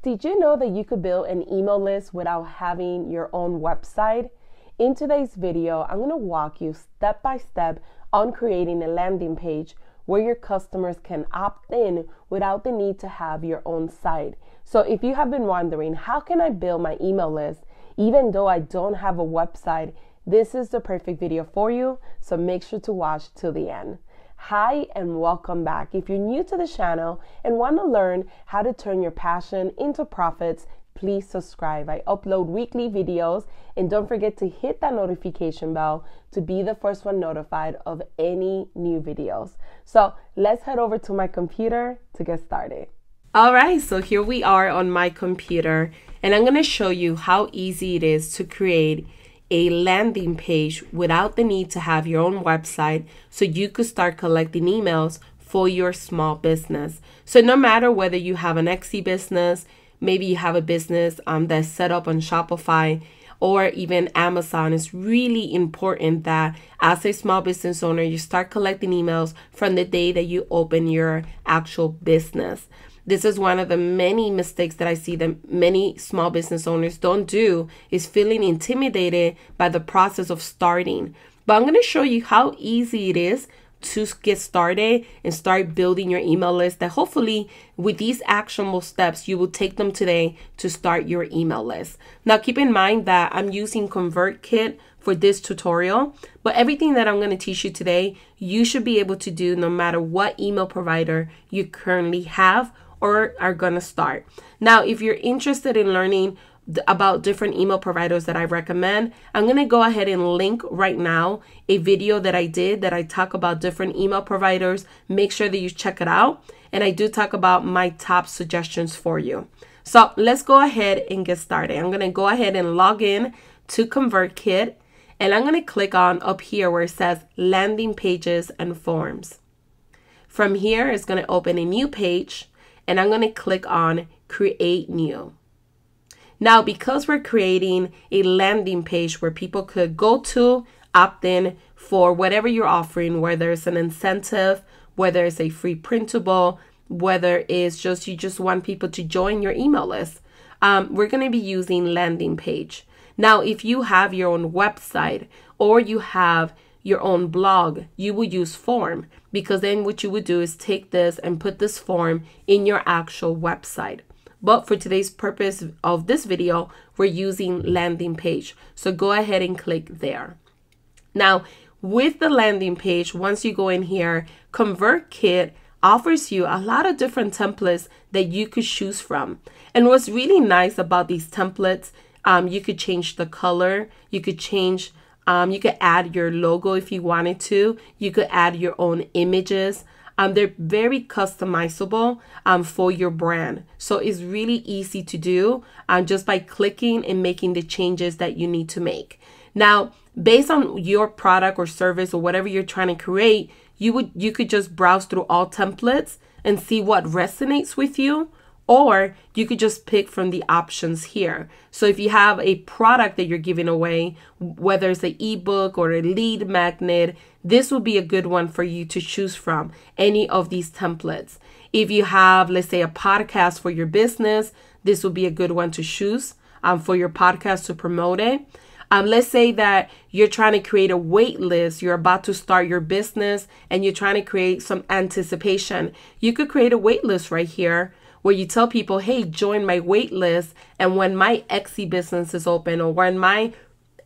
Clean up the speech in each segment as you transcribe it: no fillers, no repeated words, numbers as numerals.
Did you know that you could build an email list without having your own website? In today's video, I'm going to walk you step by step on creating a landing page where your customers can opt in without the need to have your own site. So if you have been wondering, how can I build my email list even though I don't have a website? This is the perfect video for you, so make sure to watch till the end. Hi and welcome back. If you're new to the channel and want to learn how to turn your passion into profits, please subscribe. I upload weekly videos, and don't forget to hit that notification bell to be the first one notified of any new videos. So let's head over to my computer to get started. All right, so here we are on my computer, and I'm going to show you how easy it is to create a landing page without the need to have your own website, so you could start collecting emails for your small business. So no matter whether you have an Etsy business, maybe you have a business that's set up on Shopify or even Amazon, it's really important that as a small business owner, you start collecting emails from the day that you open your actual business. This is one of the many mistakes that I see that many small business owners don't do, is feeling intimidated by the process of starting. But I'm going to show you how easy it is to get started and start building your email list, that hopefully with these actionable steps, you will take them today to start your email list. Now, keep in mind that I'm using ConvertKit for this tutorial, but everything that I'm going to teach you today, you should be able to do no matter what email provider you currently have or are going to start. Now, if you're interested in learning about different email providers that I recommend, I'm going to go ahead and link right now a video that I did that I talk about different email providers. Make sure that you check it out. And I do talk about my top suggestions for you. So let's go ahead and get started. I'm going to go ahead and log in to ConvertKit, and I'm going to click on up here where it says landing pages and forms. From here, it's going to open a new page, and I'm going to click on create new. Now, because we're creating a landing page where people could go to opt in for whatever you're offering, whether it's an incentive, whether it's a free printable, whether it's just you just want people to join your email list, we're going to be using landing page. Now, if you have your own website or you have your own blog, you would use form, because then what you would do is take this and put this form in your actual website. But for today's purpose of this video, we're using landing page. So go ahead and click there. Now, with the landing page, once you go in here, ConvertKit offers you a lot of different templates that you could choose from. And what's really nice about these templates, you could change the color, you could change you could add your logo if you wanted to. You could add your own images. They're very customizable for your brand. So it's really easy to do just by clicking and making the changes that you need to make. Now, based on your product or service or whatever you're trying to create, you could just browse through all templates and see what resonates with you. Or you could just pick from the options here. So if you have a product that you're giving away, whether it's an ebook or a lead magnet, this will be a good one for you to choose from, any of these templates. If you have, let's say, a podcast for your business, this will be a good one to choose for your podcast to promote it. Let's say that you're trying to create a wait list, you're about to start your business and you're trying to create some anticipation. You could create a wait list right here, where you tell people, hey, join my wait list, and when my Etsy business is open or when my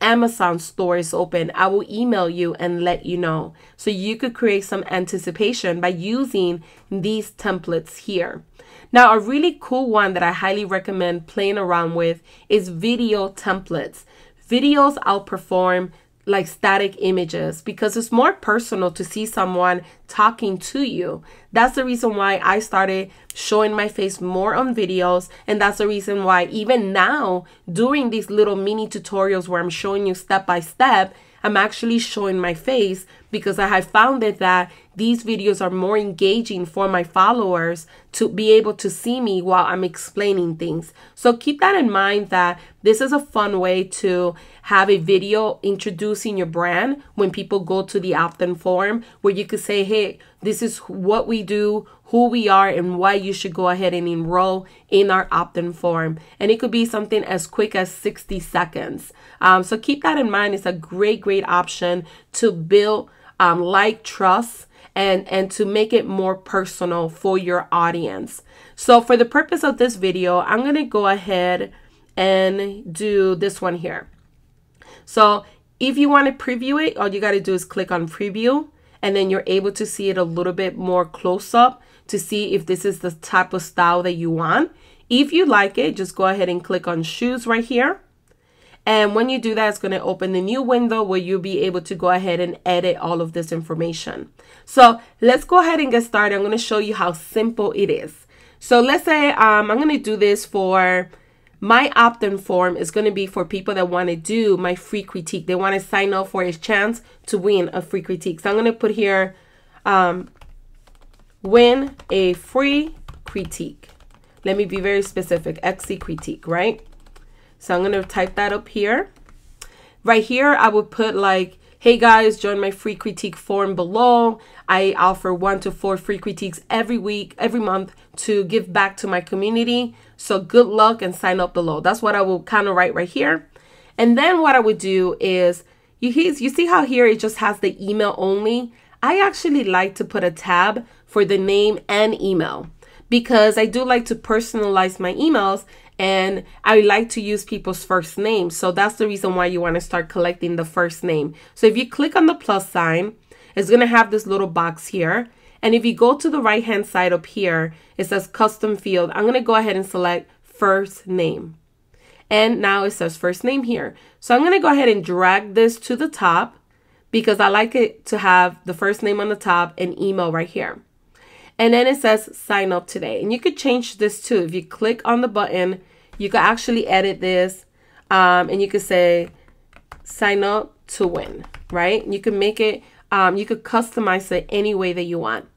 Amazon store is open, I will email you and let you know. So you could create some anticipation by using these templates here. Now, a really cool one that I highly recommend playing around with is video templates. Videos outperform like static images because it's more personal to see someone talking to you. That's the reason why I started showing my face more on videos, and that's the reason why even now during these little mini tutorials where I'm showing you step by step, I'm actually showing my face, because I have found it that these videos are more engaging for my followers to be able to see me while I'm explaining things. So keep that in mind, that this is a fun way to have a video introducing your brand when people go to the opt-in form, where you could say, hey, this is what we do, who we are, and why you should go ahead and enroll in our opt-in form. And it could be something as quick as 60 seconds. So keep that in mind. It's a great option to build like trust and to make it more personal for your audience. So for the purpose of this video, I'm going to go ahead and do this one here. So if you want to preview it, all you got to do is click on preview, and then you're able to see it a little bit more close up to see if this is the type of style that you want. If you like it, just go ahead and click on shoes right here. And when you do that, it's going to open the new window where you'll be able to go ahead and edit all of this information. So let's go ahead and get started. I'm going to show you how simple it is. So let's say I'm going to do this for my opt-in form. Is going to be for people that want to do my free critique. They want to sign up for a chance to win a free critique. So I'm going to put here, win a free critique. Let me be very specific, XC critique, right? So I'm going to type that up here. Right here, I would put like, hey guys, join my free critique form below. I offer 1 to 4 free critiques every week, every month to give back to my community. So good luck and sign up below. That's what I will kind of write right here. And then what I would do is, you see how here it just has the email only? I actually like to put a tab for the name and email, because I do like to personalize my emails, and I like to use people's first names. So that's the reason why you want to start collecting the first name. So if you click on the plus sign, it's going to have this little box here. And if you go to the right hand side up here, it says custom field. I'm going to go ahead and select first name. And now it says first name here. So I'm going to go ahead and drag this to the top, because I like it to have the first name on the top and email right here. And then it says sign up today. And you could change this too. If you click on the button, you can actually edit this. And you could say sign up to win, right? You can make it, you could customize it any way that you want.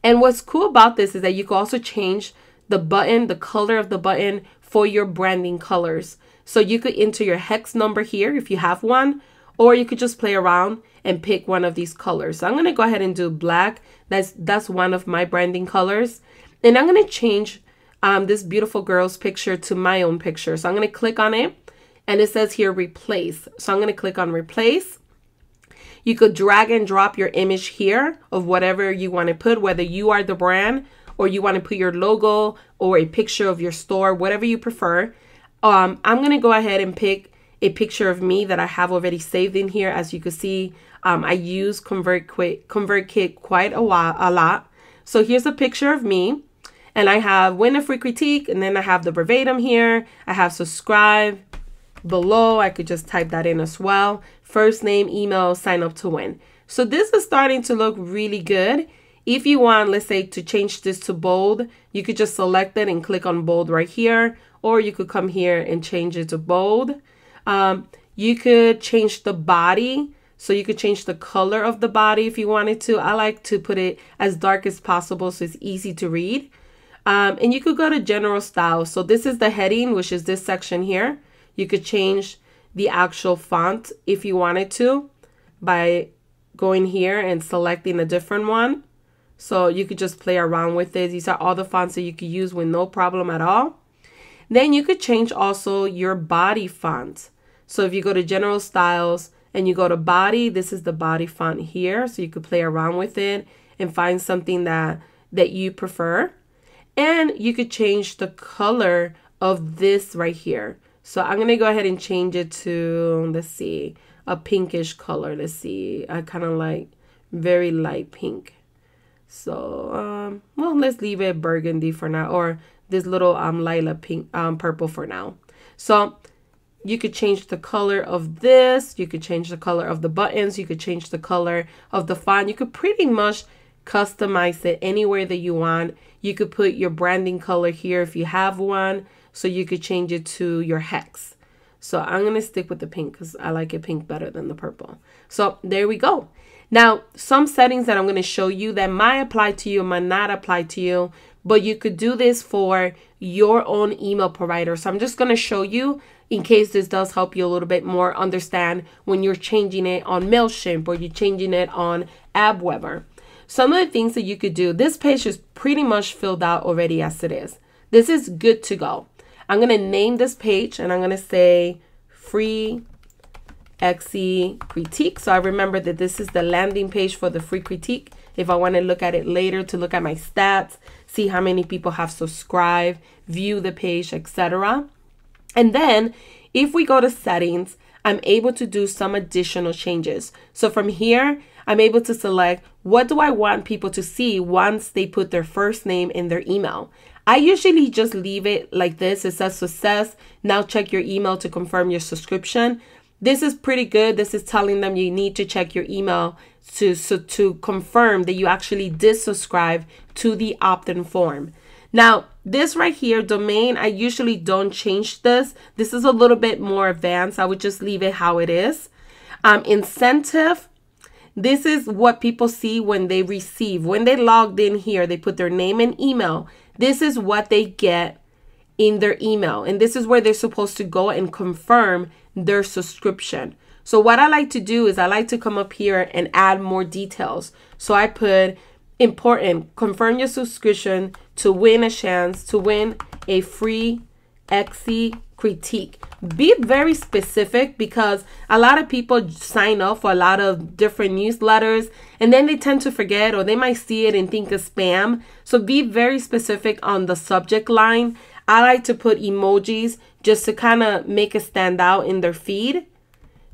And what's cool about this is that you can also change the button, the color of the button for your branding colors. So you could enter your hex number here if you have one, or you could just play around and pick one of these colors. So I'm going to go ahead and do black. That's one of my branding colors. And I'm going to change this beautiful girl's picture to my own picture. So I'm going to click on it, and it says here replace. So I'm going to click on replace. You could drag and drop your image here of whatever you want to put, whether you are the brand or you want to put your logo or a picture of your store, whatever you prefer. I'm going to go ahead and pick a picture of me that I have already saved in here. As you can see, I use ConvertKit quite a lot. So here's a picture of me, and I have win a free critique, and then I have the verbatim here. I have subscribe below. I could just type that in as well. First name, email, sign up to win. So this is starting to look really good. If you want, let's say, to change this to bold, you could just select it and click on bold right here, or you could come here and change it to bold. You could change the body. So you could change the color of the body if you wanted to. I like to put it as dark as possible so it's easy to read. And you could go to general style. So this is the heading, which is this section here. You could change the actual font if you wanted to by going here and selecting a different one. So you could just play around with it. These are all the fonts that you could use with no problem at all. Then you could change also your body font. So if you go to general styles and you go to body, this is the body font here. So you could play around with it and find something that you prefer. And you could change the color of this right here. So I'm going to go ahead and change it to, let's see, a pinkish color. Let's see. I kind of like very light pink. So, well, let's leave it burgundy for now, or this little lilac pink, purple for now. So you could change the color of this. You could change the color of the buttons. You could change the color of the font. You could pretty much customize it anywhere that you want. You could put your branding color here if you have one. So you could change it to your hex. So I'm going to stick with the pink because I like it pink better than the purple. So there we go. Now, some settings that I'm going to show you that might apply to you, might not apply to you, but you could do this for your own email provider. So I'm just going to show you in case this does help you a little bit more understand when you're changing it on MailChimp or you're changing it on AppWeber. Some of the things that you could do, this page is pretty much filled out already as it is. This is good to go. I'm going to name this page and I'm going to say free Etsy critique. So I remember that this is the landing page for the free critique. If I want to look at it later to look at my stats, see how many people have subscribed, view the page, etc. And then if we go to settings, I'm able to do some additional changes. So from here, I'm able to select what do I want people to see once they put their first name in their email. I usually just leave it like this. It says success. Now check your email to confirm your subscription. This is pretty good. This is telling them you need to check your email to confirm that you actually did subscribe to the opt-in form. Now, this right here, domain, I usually don't change this. This is a little bit more advanced. I would just leave it how it is. Incentive, this is what people see when they receive. When they logged in here, they put their name and email. This is what they get in their email. And this is where they're supposed to go and confirm their subscription. So what I like to do is I like to come up here and add more details. So I put important, confirm your subscription to win a chance to win a free Etsy critique. Be very specific because a lot of people sign up for a lot of different newsletters and then they tend to forget or they might see it and think it's spam. So be very specific on the subject line. I like to put emojis just to kind of make it stand out in their feed.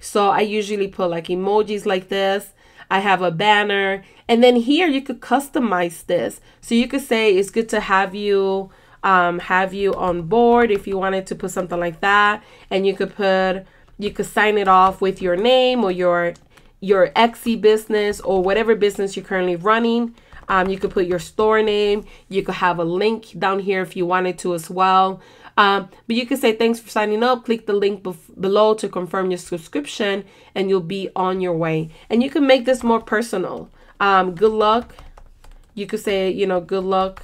So I usually put like emojis like this. I have a banner. And then here you could customize this. So you could say it's good to have you on board if you wanted to put something like that. And you could sign it off with your name or your Etsy business or whatever business you're currently running. You could put your store name. You could have a link down here if you wanted to as well. But you could say, thanks for signing up. Click the link below to confirm your subscription and you'll be on your way. And you can make this more personal. Good luck. You could say, you know, good luck.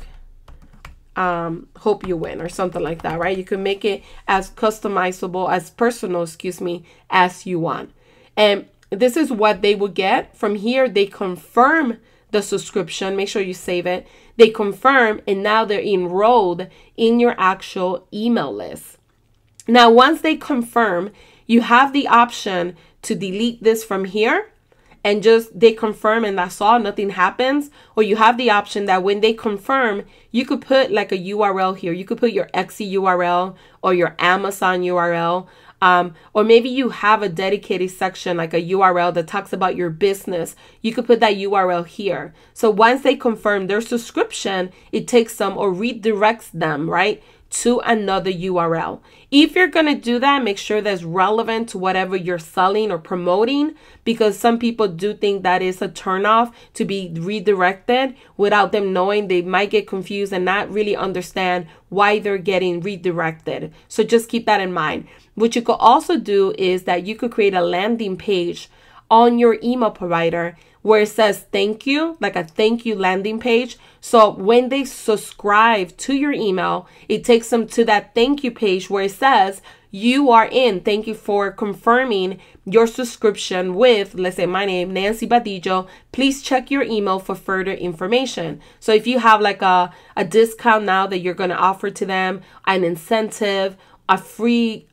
Hope you win or something like that, right? You can make it as customizable, as personal, as you want. And this is what they will get. From here, they confirm the subscription. Make sure you save it. They confirm and now they're enrolled in your actual email list. Now, once they confirm, you have the option to delete this from here and just they confirm and that's all, nothing happens. Or you have the option that when they confirm, you could put like a URL here. You could put your Etsy URL or your Amazon URL. Or maybe you have a dedicated section like a URL that talks about your business. You could put that URL here. So once they confirm their subscription, it takes them or redirects them, right, to another URL. If you're going to do that, make sure that's relevant to whatever you're selling or promoting, because some people do think that is a turnoff to be redirected without them knowing. They might get confused and not really understand why they're getting redirected. So just keep that in mind. What you could also do is that you could create a landing page on your email provider where it says thank you, like a thank you landing page. So when they subscribe to your email, it takes them to that thank you page where it says you are in. Thank you for confirming your subscription with, let's say, my name, Nancy Badillo. Please check your email for further information. So if you have like a discount now that you're going to offer to them, an incentive, a free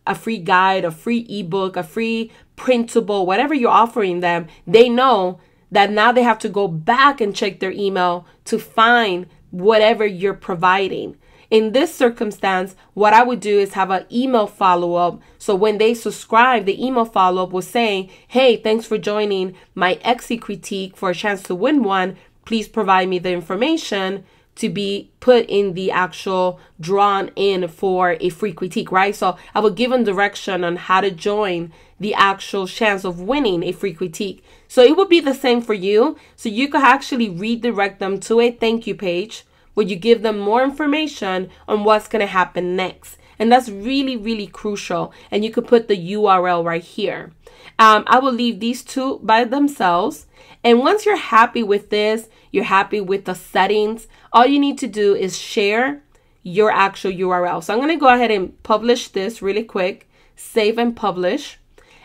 guide, a free ebook, a free printable, whatever you're offering them, they know that now they have to go back and check their email to find whatever you're providing. In this circumstance, what I would do is have an email follow-up. So when they subscribe, the email follow-up was saying, hey, thanks for joining my Etsy critique for a chance to win one. Please provide me the information to be put in the actual drawn in for a free critique, right? So I will give them direction on how to join the actual chance of winning a free critique. So it would be the same for you. So you could actually redirect them to a thank you page where you give them more information on what's going to happen next. And that's really, really crucial. And you could put the URL right here. I will leave these two by themselves. And once you're happy with this, you're happy with the settings, all you need to do is share your actual URL. So I'm going to go ahead and publish this really quick, save and publish.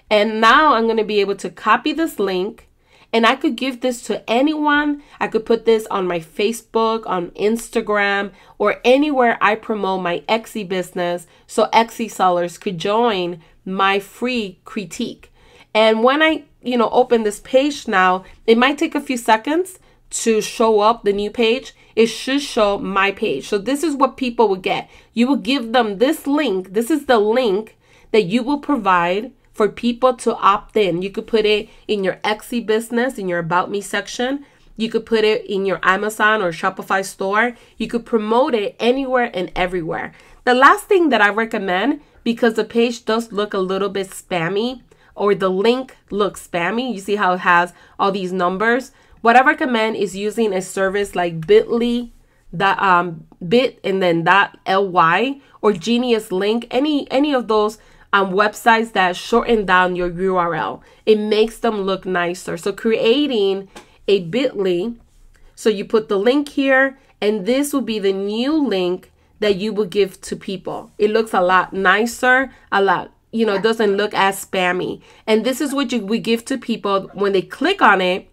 And now I'm going to be able to copy this link, and I could give this to anyone. I could put this on my Facebook, on Instagram, or anywhere I promote my Etsy business, so Etsy sellers could join my free critique. And when I, open this page now, it might take a few seconds to show up the new page. It should show my page. So this is what people will get. You will give them this link. This is the link that you will provide for people to opt in. You could put it in your Etsy business, in your About Me section. You could put it in your Amazon or Shopify store. You could promote it anywhere and everywhere. The last thing that I recommend, because the page does look a little bit spammy, or the link looks spammy, you see how it has all these numbers. What I recommend is using a service like Bitly, bit and then .ly, or Genius Link, any of those websites that shorten down your URL. It makes them look nicer. So creating a Bitly, so you put the link here, and this will be the new link that you will give to people. It looks a lot nicer, it doesn't look as spammy. And this is what we give to people. When they click on it,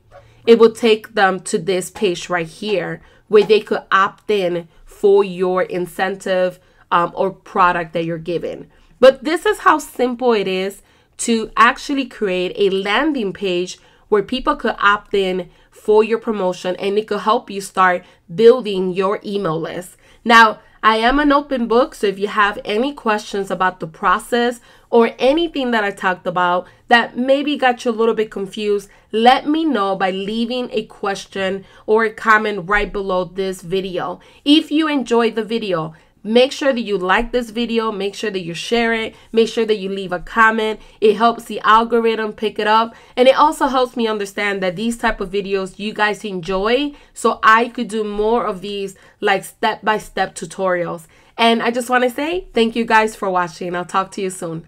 it will take them to this page right here, where they could opt in for your incentive or product that you're giving. But this is how simple it is to actually create a landing page where people could opt in for your promotion, and it could help you start building your email list. Now, I am an open book, so if you have any questions about the process or anything that I talked about that maybe got you a little bit confused, let me know by leaving a question or a comment right below this video. If you enjoyed the video, make sure that you like this video, make sure that you share it, make sure that you leave a comment. It helps the algorithm pick it up, and it also helps me understand that these type of videos you guys enjoy, so I could do more of these like step-by-step tutorials. And I just want to say thank you guys for watching. I'll talk to you soon.